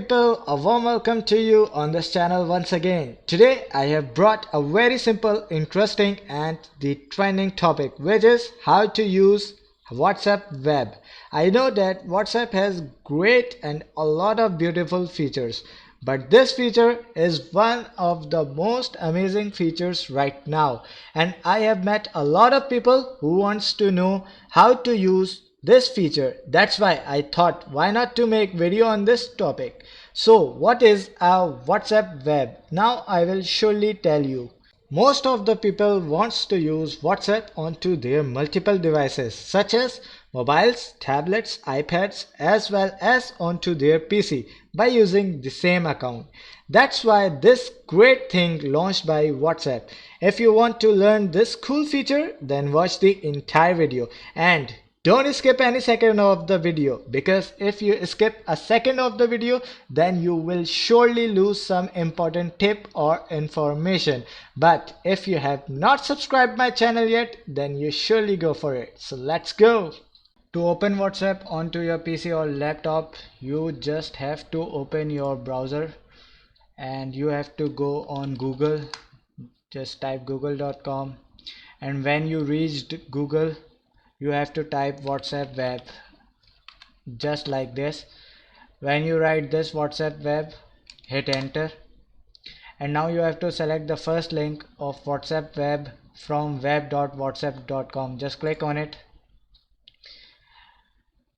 people, a warm welcome to you on this channel once again. Today I have brought a very simple, interesting and the trending topic, which is how to use WhatsApp web. I know that WhatsApp has great and a lot of beautiful features, but this feature is one of the most amazing features right now, and I have met a lot of people who wants to know how to use this feature. That's why I thought why not to make video on this topic. So what is a WhatsApp web? Now I will surely tell you. Most of the people wants to use WhatsApp onto their multiple devices such as mobiles, tablets, iPads as well as onto their PC by using the same account. That's why this great thing launched by WhatsApp. If you want to learn this cool feature, then watch the entire video and don't skip any second of the video, because if you skip a second of the video, then you will surely lose some important tip or information. But if you have not subscribed my channel yet, then you surely go for it. So let's go. To open WhatsApp onto your PC or laptop, you just have to open your browser and you have to go on Google. Just type google.com, and when you reached Google, you have to type WhatsApp web just like this. When you write this WhatsApp web, hit enter, and now you have to select the first link of WhatsApp web from web.whatsapp.com. just click on it.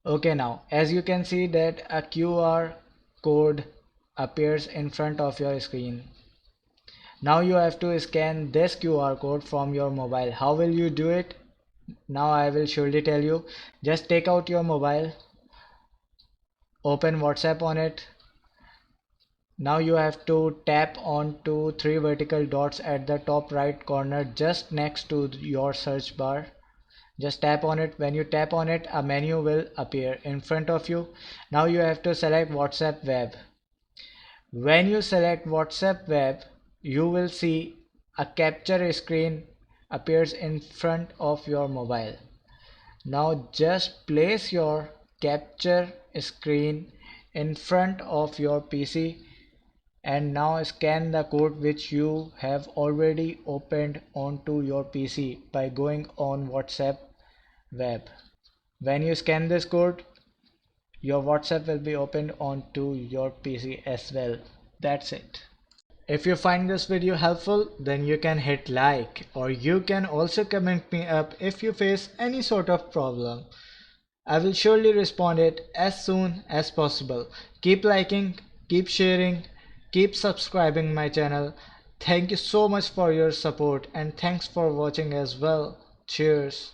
Okay, now as you can see that a QR code appears in front of your screen. Now you have to scan this QR code from your mobile. How will you do it? Now I will surely tell you. Just take out your mobile, open WhatsApp on it. Now you have to tap on to three vertical dots at the top right corner just next to your search bar. Just tap on it. When you tap on it, a menu will appear in front of you. Now you have to select WhatsApp web. When you select WhatsApp web, you will see a capture screen appears in front of your mobile. Now just place your capture screen in front of your PC and now scan the code which you have already opened onto your PC by going on WhatsApp web. When you scan this code, your WhatsApp will be opened onto your PC as well. That's it. If you find this video helpful, then you can hit like, or you can also comment me up if you face any sort of problem. I will surely respond it as soon as possible. Keep liking, keep sharing, keep subscribing my channel. Thank you so much for your support and thanks for watching as well. Cheers.